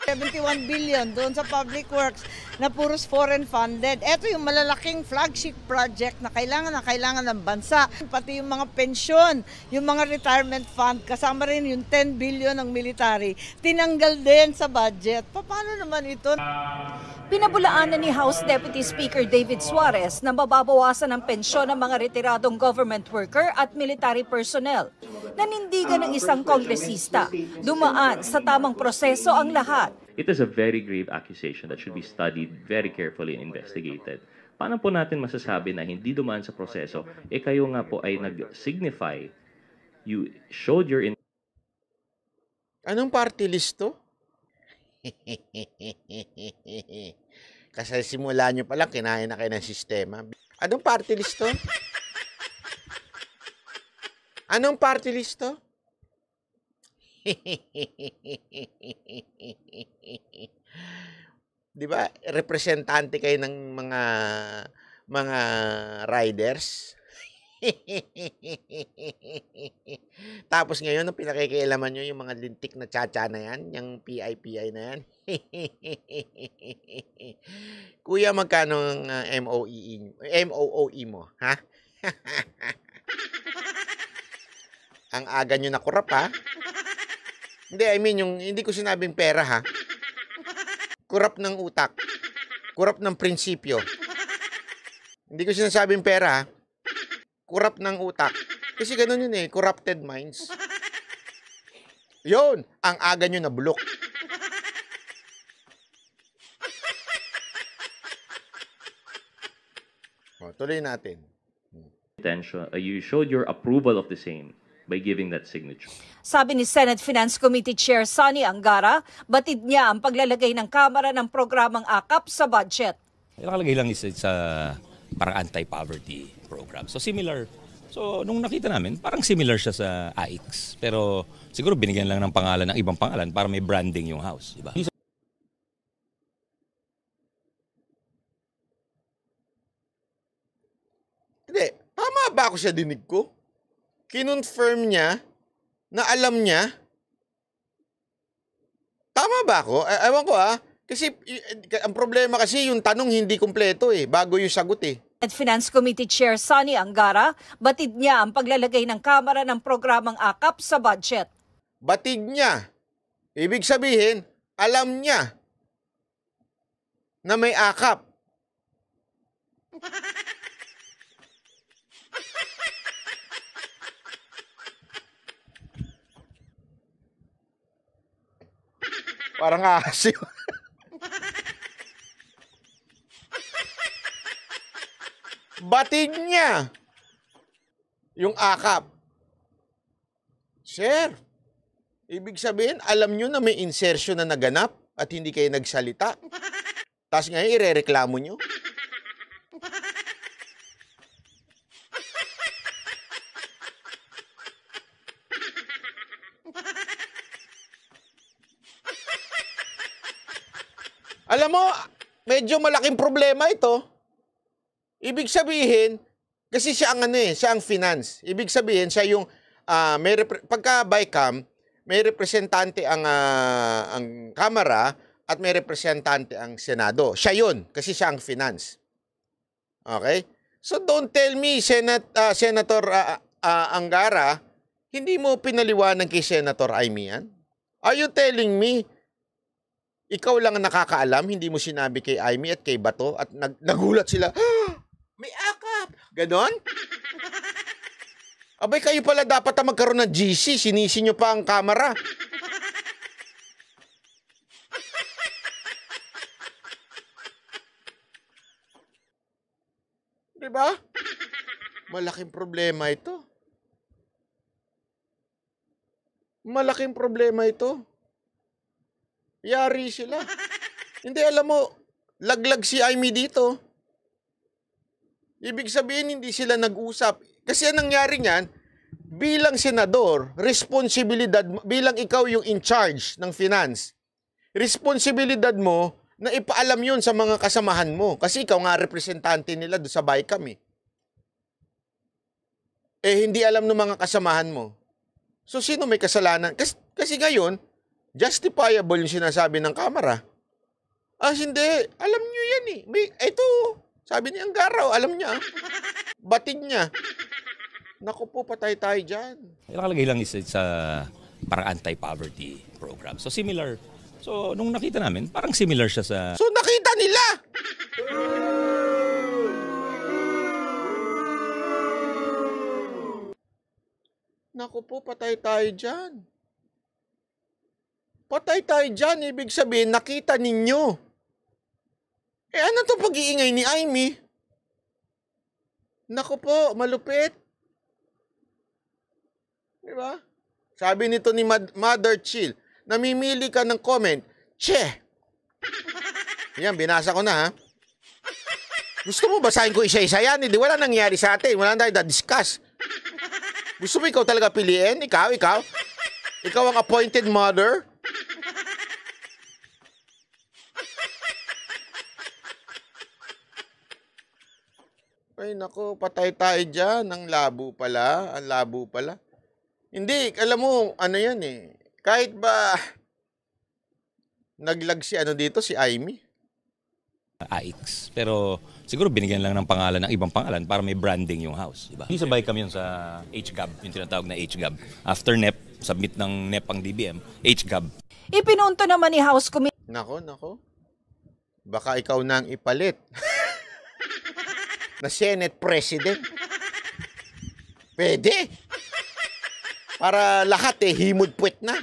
71 billion doon sa public works na puros foreign funded. Ito yung malalaking flagship project na kailangan ng bansa. Pati yung mga pensyon, yung mga retirement fund, kasama rin yung 10 billion ng military, tinanggal din sa budget. Paano naman ito? Pinabulaanan ni House Deputy Speaker David Suarez na mababawasan ang pensyon ng mga retiradong government worker at military personnel. Nanindigan ng isang kongresista, dumaan sa tamang proseso ang lahat. It is a very grave accusation that should be studied very carefully and investigated. Paano po natin masasabi na hindi dumaan sa proseso, kayo nga po ay nag-signify, you showed your... Anong party list to? Kasi simula nyo pa lang, kinain na kayo ng sistema. Anong party list to? Anong party list to? Di ba? Representante kayo ng mga riders. Tapos ngayon, ang pinakikialaman nyo yung mga lintik na tsa-tsa na yan, yung PI na yan. Kuya, magkano ang MOOE mo? Ha? Ang aga nyo na kurap, ha? Hindi, I mean, hindi ko sinabing pera, ha? Kurap ng utak. Kurap ng prinsipyo. Hindi ko sinasabing pera, ha? Kurap ng utak. Kasi ganun yun eh, corrupted minds. Yun, ang aga nyo na bulok. O, tuloy natin. You showed your approval of the same by giving that signature. Sabi ni Senate Finance Committee Chair Sonny Angara, batid niya ang paglalagay ng Kamara ng programang AKAP sa budget. Nakalagay lang isa sa parang anti-poverty program. So similar. So nung nakita namin, parang similar siya sa AIX. Pero siguro binigyan lang ng pangalan, ng ibang pangalan para may branding yung house. Diba? Hindi, tama ba ako sa dinig ko? Kinonfirm niya na alam niya. Tama ba ako? Ewan ko Kasi ang problema kasi yung tanong hindi kumpleto bago yung sagot At Finance Committee Chair Sonny Angara, batid niya ang paglalagay ng Kamara ng programang AKAP sa budget. Batid niya. Ibig sabihin, alam niya na may AKAP. Parang asim. Batid niya yung AKAP. Sir, ibig sabihin, alam nyo na may insertion na naganap at hindi kayo nagsalita. Tapos ngayon, irereklamo nyo. Alam mo, medyo malaking problema ito. Ibig sabihin, kasi siya ang siya ang finance. Ibig sabihin, siya yung, pagka BICAM, may representante ang Kamara at may representante ang Senado. Siya yun, kasi siya ang finance. Okay? So don't tell me, Senator Angara, hindi mo pinaliwanag kay Senator Amy yan? Are you telling me, ikaw lang ang nakakaalam, hindi mo sinabi kay Amy at kay Bato at nagulat sila, may AKAP! Ganon? Abay, kayo pala dapat magkaroon ng GC, sinisi nyo pa ang Kamara. Diba? Malaking problema ito. Malaking problema ito. Yari sila. Hindi, alam mo, laglag si Amy dito. Ibig sabihin, hindi sila nag-usap. Kasi ang nangyari niyan, bilang senador, responsibilidad, bilang ikaw yung in charge ng finance, responsibilidad mo na ipaalam yun sa mga kasamahan mo. Kasi ikaw nga representante nila doon sa BICAM hindi alam ng mga kasamahan mo. So, sino may kasalanan? Kasi ngayon, justifiable yung sinasabi ng Kamara. Hindi. Alam nyo yan eh. Ito, sabi ni Anggaraw, alam niya. Batid niya. Naku po, patay tayo dyan. Nakalagay lang isa sa parang anti-poverty program. So similar. So nung nakita namin, parang similar siya sa... So nakita nila! Naku po, patay tayo dyan. Patay tayo dyan, ibig sabihin, nakita ninyo. Ano to pag-iingay ni Amy? Naku po, malupit. Diba? Sabi nito ni Mother Chill, namimili ka ng comment, che! Yan, binasa ko na ha. Gusto mo basahin ko isa-isa yan? Hindi, wala nangyari sa atin. Wala na tayo na-discuss. Gusto mo ikaw talaga piliin? Ikaw? Ikaw ang appointed mother? Ay, nako, patay tayo dyan. Ang labo pala. Hindi, alam mo, ano yan eh. Kahit ba naglag si dito, si Amy? AIX. Pero siguro binigyan lang ng pangalan ng ibang pangalan para may branding yung house. Diba? Sabay kami yun sa HGAB, yung tinatawag na HGAB. After NEP, submit ng NEP ang DBM, HGAB. Ipinunto naman ni House Committee Nako. Baka ikaw na ang ipalit. Na Senate President. Pwede. Para lahat himod-puwet na.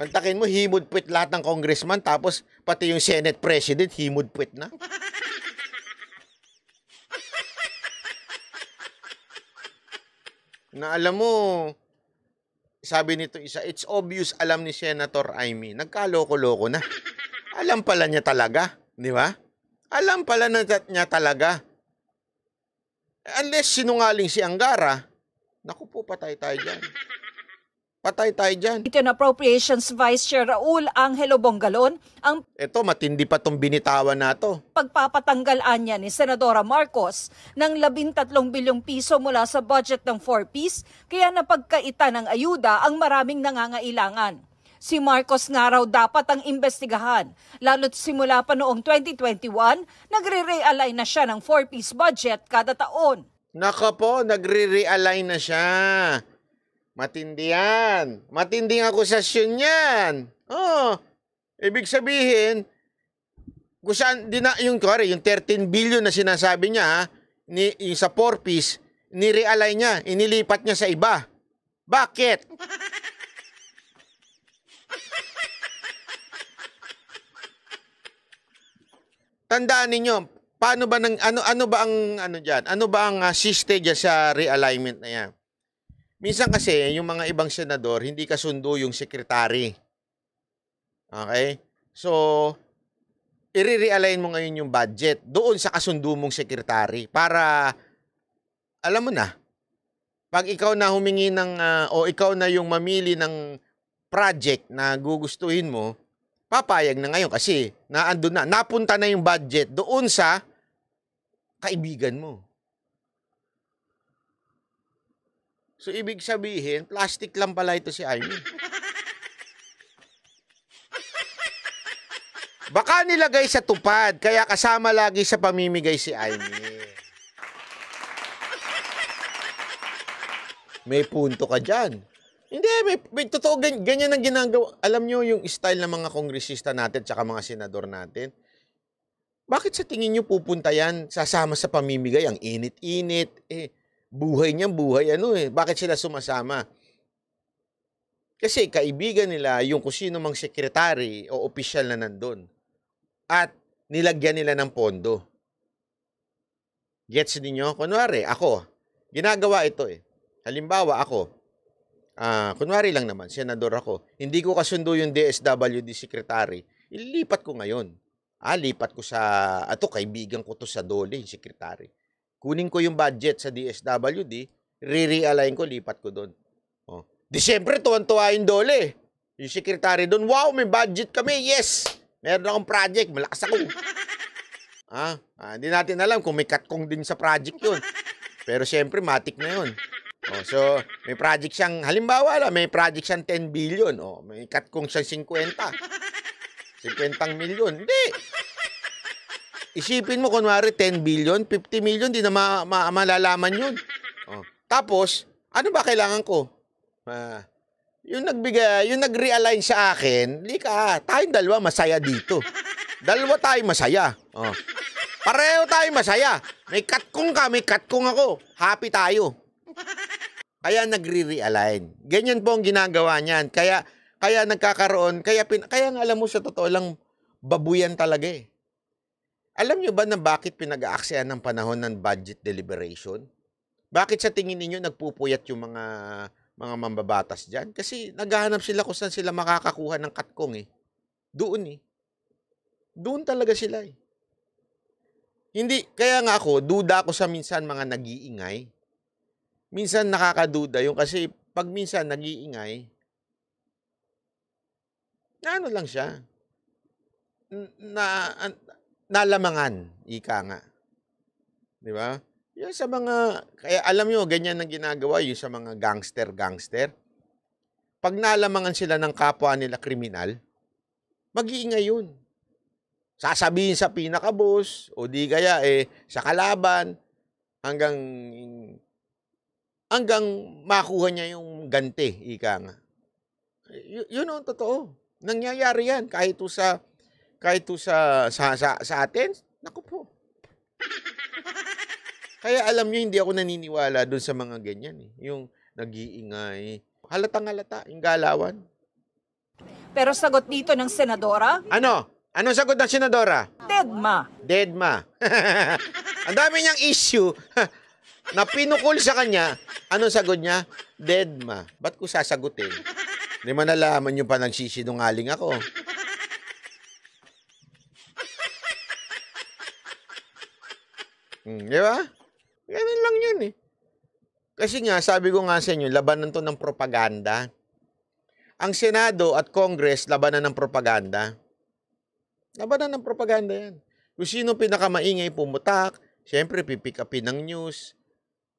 Mantakin mo, himod-puwet lahat ng congressman, tapos pati yung Senate President, himod-puwet na. Na alam mo, sabi nito isa, it's obvious alam ni Senator Amy, nagkaloko-loko na. Alam pala niya talaga, di ba? Alam pala niya talaga. Unless sinungaling si Anggara, naku po, patay tayo dyan. Patay tayo dyan. and Appropriations Vice Chair Raul Angelo Bongalon ang Ito, matindi pa tong binitawan na to. pagpapatanggalan niya ni Senadora Marcos ng 13 bilyong piso mula sa budget ng 4Ps, kaya napagkaitan ng ayuda ang maraming nangangailangan. Si Marcos nga raw dapat ang imbestigahan, lalo't simula pa noong 2021, nagre-realign na siya ng 4Ps budget kada taon. Naka po, nagre-realign na siya. Matindi yan. Matinding akusasyon yan. Ibig sabihin, kung saan, yung 13 billion na sinasabi niya, yung sa 4Ps, ni-realign niya, inilipat niya sa iba. Bakit? Tandaan ninyo, paano ba ano ba ang system dyan sa realignment na yan? Minsan kasi yung mga ibang senador hindi kasundo yung secretary. Okay? So i-realign mo ngayon yung budget doon sa kasundo mong secretary para alam mo na pag ikaw na humingi ng o ikaw na yung mamili ng project na gugustuhin mo, papayag na ngayon kasi napunta na yung budget doon sa kaibigan mo. So, ibig sabihin, plastic lang pala ito si Amy. Baka nilagay sa tupad, kaya kasama lagi sa pamimigay si Amy. May punto ka dyan. Hindi, may totoo, ganyan ang ginagawa. Alam nyo yung style ng mga kongresista natin tsaka mga senador natin. Bakit sa tingin nyo pupunta yan, sasama sa pamimigay? Ang init-init. Buhay niyang buhay. Bakit sila sumasama? Kasi kaibigan nila yung kung sino mang sekretary o opisyal na nandun. At nilagyan nila ng pondo. Gets ninyo? Kunwari, ako, ginagawa ito Halimbawa, ako, kunwari lang naman, senador ako, hindi ko kasundo yung DSWD secretary, ililipat ko ngayon. Lipat ko sa, kaibigan ko to sa Dole, yung secretary. Kunin ko yung budget sa DSWD, re-realign ko, lipat ko doon. Disyempre, tuwan-tuwa yung Dole. Yung secretary doon, wow, may budget kami, yes! Meron akong project, malakas ako. Hindi natin alam kung may katkong din sa project yun. Pero siyempre, matik na yun. Oh, so, may project siyang, halimbawa lang, may project siyang 10 billion. Oh, may cut kong siyang 50. 50 milyon. Hindi. Isipin mo, kunwari 10 billion, 50 million, di na malalaman yun. Oh. Tapos, ano ba kailangan ko? Yung nag-realign sa akin, lika, tayong dalawa masaya dito. Dalawa tayo masaya. Oh. Pareho tayo masaya. May cut kong ka, may cut kong ako. Happy tayo. Kaya nagre-realign. Ganyan po ang ginagawa niyan. Kaya nagkakaroon, kaya nga alam mo sa totoo lang, babuyan talaga eh. Alam niyo ba na bakit pinag-aaksayan ng panahon ng budget deliberation? Bakit sa tingin ninyo nagpupuyat yung mga mambabatas dyan? Kasi naghahanap sila kung saan sila makakakuha ng katkong eh. Doon eh. Doon talaga sila eh. Hindi, kaya nga ako, duda ako sa minsan mga nag-iingay. Minsan nakakaduda yung kasi pag minsan nag-iingay, na ano lang siya, nalamangan, ika nga. Di ba? Yan sa mga, kaya alam nyo, ganyan ang ginagawa yung sa mga gangster. Pag nalamangan sila ng kapwa nila kriminal, mag-iingay yun. Sasabihin sa pinaka-boss, o di kaya sa kalaban, hanggang makuha niya yung ganti, ika nga. Yun ang totoo. Nangyayari yan kahit sa atin. Naku po. Kaya alam niyo, hindi ako naniniwala doon sa mga ganyan eh. Yung nag-iingay. Halatang-halata, yung galawan. Pero sagot dito ng senadora, Ano? Anong sagot ng senadora? Deadma. Ang dami niyang issue na pinukul sa kanya. Anong sagot niya? Deadma. Ba't ko sasagutin? Hindi mo nalaman yung panagsisinungaling ako. Di ba? Ganun lang yun eh. Kasi nga, sabi ko nga sa inyo, labanan to ng propaganda. Ang Senado at Congress, labanan ng propaganda. Labanan ng propaganda yan. Kung sino pinakamaingay pumutak, siyempre pipick upin ng news,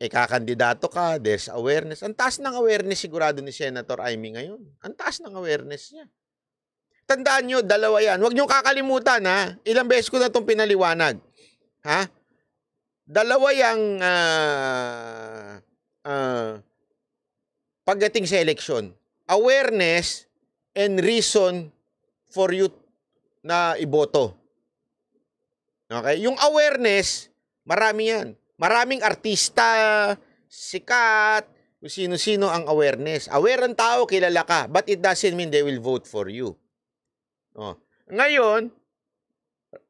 kakandidato ka, there's awareness. Ang taas ng awareness sigurado ni Senator Amy ngayon. Ang taas ng awareness niya. Tandaan nyo, dalawa yan. Huwag nyo kakalimutan ha. Ilang beses ko na itong pinaliwanag. Ha? Dalawa yung pagdating sa eleksyon. Awareness and reason for you na iboto. Okay? Yung awareness, marami yan. Maraming artista, sikat, kung sino-sino ang awareness. Aware ang tao, kilala ka. But it doesn't mean they will vote for you. Oh. Ngayon,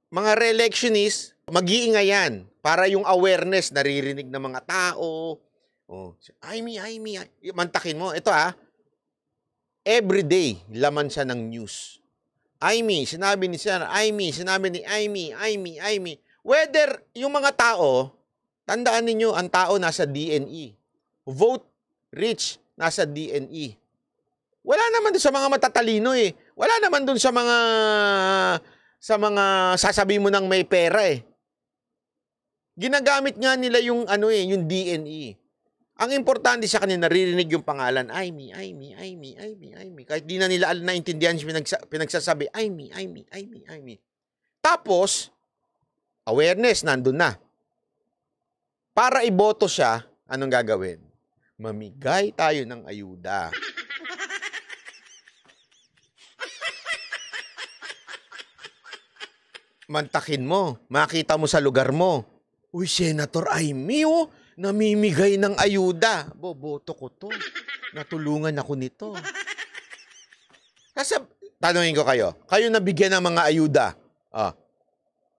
mga re-electionists, mag-iingay yan para yung awareness naririnig ng mga tao. Oh. Amy. Mantakin mo. Ito everyday, laman siya ng news. Amy, sinabi ni Senator Amy, sinabi ni Amy. Whether yung mga tao, tandaan ninyo, ang tao nasa DNE. Vote rich, nasa DNE. Wala naman doon sa mga matatalino eh. Wala naman doon sa mga sasabihin mo ng may pera eh. Ginagamit nga nila yung yung DNE. Ang importante sa kanila, naririnig yung pangalan, Amy. Kahit di na nila naintindihan pinagsasabi, Amy. Tapos, awareness, nandun na. Para iboto siya, anong gagawin? Mamigay tayo ng ayuda. Mantakin mo, makita mo sa lugar mo. Uy, Senator Amy, namimigay ng ayuda. Boboto ko to. Natulungan ako nito. Kasi, tanungin ko kayo nabigyan ng mga ayuda.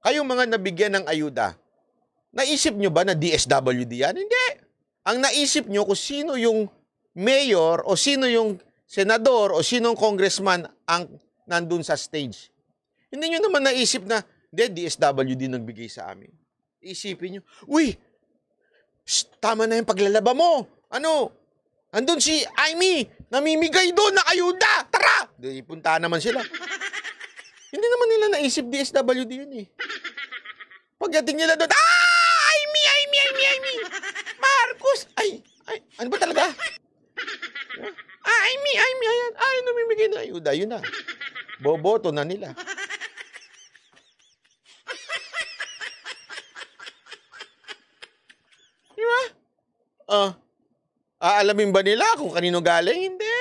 Kayong mga nabigyan ng ayuda, naisip nyo ba na DSWD yan? Hindi. Ang naisip nyo kung sino yung mayor o sino yung senador o sino yung congressman ang nandun sa stage. Hindi nyo naman naisip na, DSWD nagbigay sa amin. Isipin nyo, uy, tama na yung paglalaba mo. Andun si Amy, namimigay doon na ayuda. Tara! Punta naman sila. Hindi naman nila naisip DSWD yun eh. Pagdating nila doon, Amy! Marcos! Ay, ano ba talaga? Ay, ayan. Ay, namimigay na ayuda. Yun na. Boboto na nila. Di ba? Aalamin ba nila kung kanino galing? Hindi.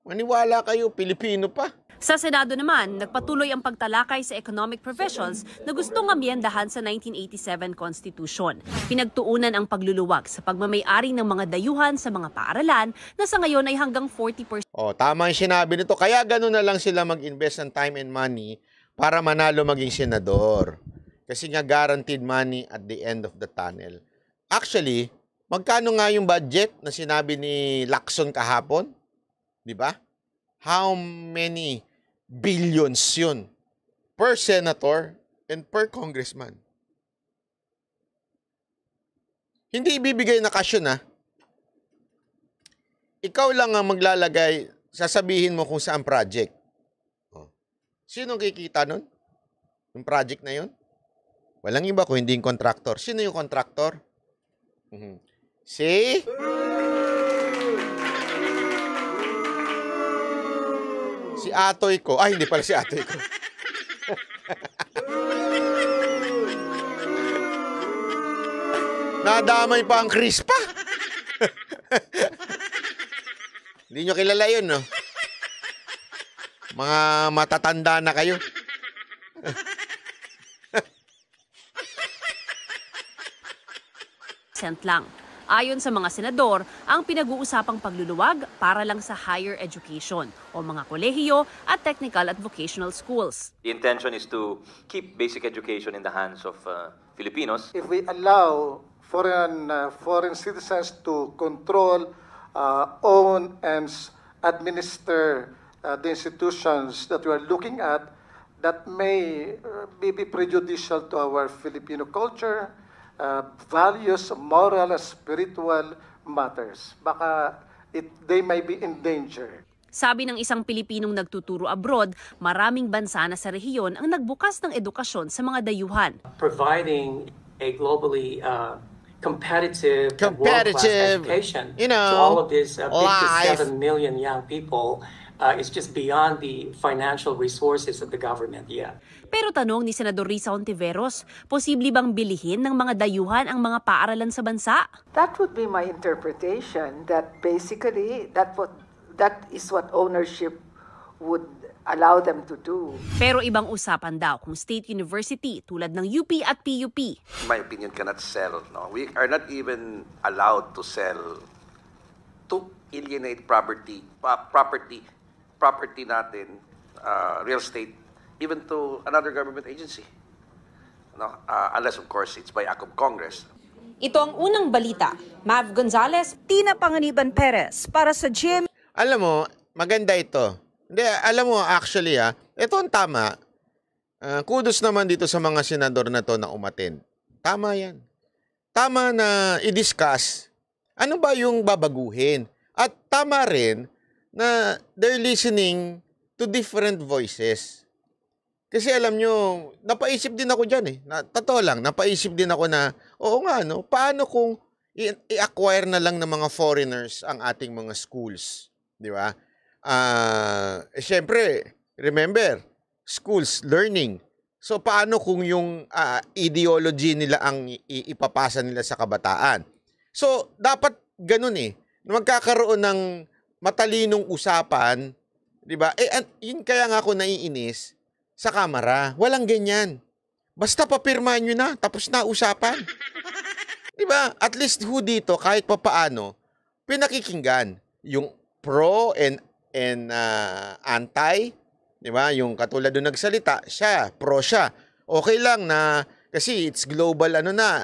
Maniwala kayo, Pilipino pa. Sa Senado naman, nagpatuloy ang pagtalakay sa economic provisions na gustong amyendahan sa 1987 Constitution. Pinagtuunan ang pagluluwag sa pagmamay-ari ng mga dayuhan sa mga paaralan na sa ngayon ay hanggang 40%. Tama yung sinabi nito. Kaya gano'n na lang sila mag-invest ng time and money para manalo maging senador. Kasi nga guaranteed money at the end of the tunnel. Actually, magkano nga yung budget na sinabi ni Lacson kahapon? Di ba? How many billions yun per senator and per congressman? Hindi ibibigay na cash yun, ha? Ikaw lang ang maglalagay, sasabihin mo kung saan project. Sino kikita nun? Yung project na yun? Walang iba kung hindi yung contractor. Sino yung contractor? Si? Si atoy ko. Ay, hindi pala si atoy ko. Nadamay pa ang Crispa. Hindi nyo kilala yun, no? Mga matatanda na kayo. Lang. Ayon sa mga senador, ang pinag-uusapang pagluluwag para lang sa higher education o mga kolehiyo at technical at vocational schools. The intention is to keep basic education in the hands of Filipinos. If we allow foreign citizens to control, own, and administer the institutions that we are looking at, that may be prejudicial to our Filipino culture, values, moral, and spiritual matters. Baka they may be in danger. Sabi ng isang Pilipinong nagtuturo abroad, maraming bansa na sa rehiyon ang nagbukas ng edukasyon sa mga dayuhan. Providing a globally competitive and world-class education to all of these big to 7 million young people is just beyond the financial resources of the government yet. Pero tanong ni Senador Risa Hontiveros, posible bang bilihin ng mga dayuhan ang mga paaralan sa bansa? That would be my interpretation, that basically that is what ownership would allow them to do. Pero ibang usapan daw kung state university tulad ng UP at PUP. My opinion, cannot sell. No? We are not even allowed to sell, to alienate property natin, real estate, even to another government agency. No? Unless, of course, it's by act of Congress. Ito ang unang balita. Mav Gonzalez, Tina Panganiban Perez para sa GMA. Alam mo, maganda ito. Hindi, alam mo, actually, ito ang tama. Kudos naman dito sa mga senador na to na umattend. Tama yan. Tama na i-discuss ano ba yung babaguhin. At tama rin na they're listening to different voices. Kasi alam nyo, napaisip din ako dyan Totoo lang, napaisip din ako na, oo nga, no? Paano kung i-acquire na lang ng mga foreigners ang ating mga schools? Di ba? Siyempre, remember, schools, learning. So, paano kung yung ideology nila ang ipapasa nila sa kabataan? So, dapat ganun magkakaroon ng matalinong usapan, di ba? Yun kaya nga ako naiinis sa Kamara. Walang ganyan. Basta papirmahan nyo na, tapos na usapan. Di ba? At least dito, kahit papaano, pinakikinggan yung pro and anti, di ba? Yung katulad doon nagsalita, pro siya. Okay lang na, kasi it's global,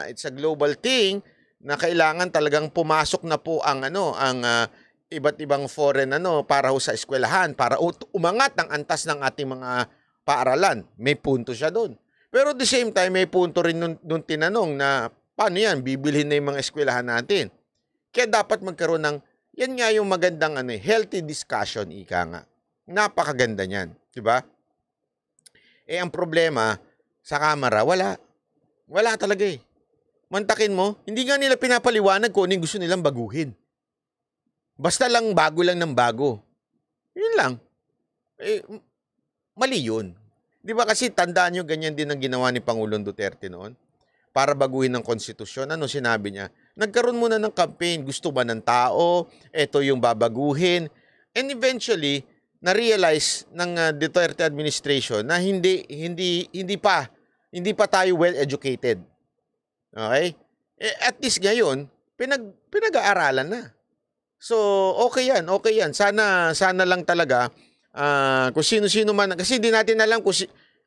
it's a global thing, na kailangan talagang pumasok na po ang iba't ibang foreign para sa eskwelahan, para umangat ang antas ng ating mga paaralan. May punto siya doon. Pero at the same time, may punto rin nung tinanong na paano yan, bibilhin na yung mga eskwelahan natin. Kaya dapat magkaroon ng, yan nga yung magandang healthy discussion, ika nga. Napakaganda niyan, di ba? Ang problema sa Kamara, wala. Wala talaga Mantakin mo, hindi nga nila pinapaliwanag kung ano yung gusto nilang baguhin. Basta lang bago lang ng bago. Yun lang. Mali yun. Di ba kasi tandaan nyo, ganyan din ang ginawa ni Pangulong Duterte noon? Para baguhin ng konstitusyon. Ano sinabi niya? Nagkaroon muna ng campaign. Gusto ba ng tao? Ito yung babaguhin. And eventually, na-realize ng Duterte administration na hindi pa tayo well-educated. Okay? At least ngayon, pinag-aaralan na. So, okay yan. Sana lang talaga, kung sino-sino man, kasi hindi natin alam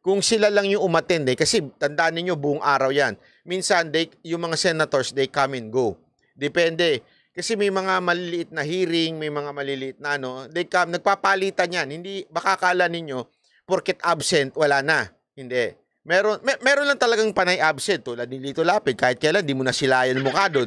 kung sila lang yung umattend kasi tandaan niyo buong araw yan. Minsan, yung mga senators, they come and go. Depende. Kasi may mga maliliit na hearing, may mga maliliit na they come, nagpapalitan yan. Hindi, baka akala ninyo, porket absent, wala na. Hindi. Meron lang talagang panay absent tulad ni Lito Lapid. Kahit kailan, di mo na silayan mukha doon.